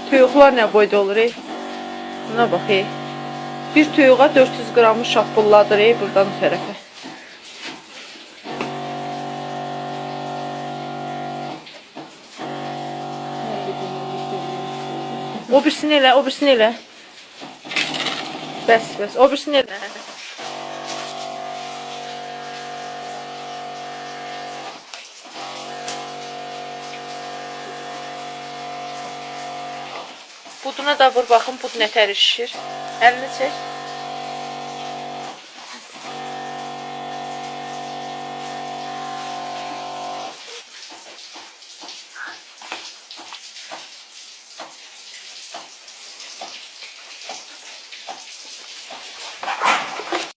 Toyuqlar nə boyda olur, ey? Buna bax, ey. Bir toyuğa 400 qramı şapbulladır, ey, buradan bu tərəfə. O birisini elə, o birisini elə. Bəs, bəs, o birisini elə. Buduna da vur, baxın, bud nətər şişir. Əlini çək.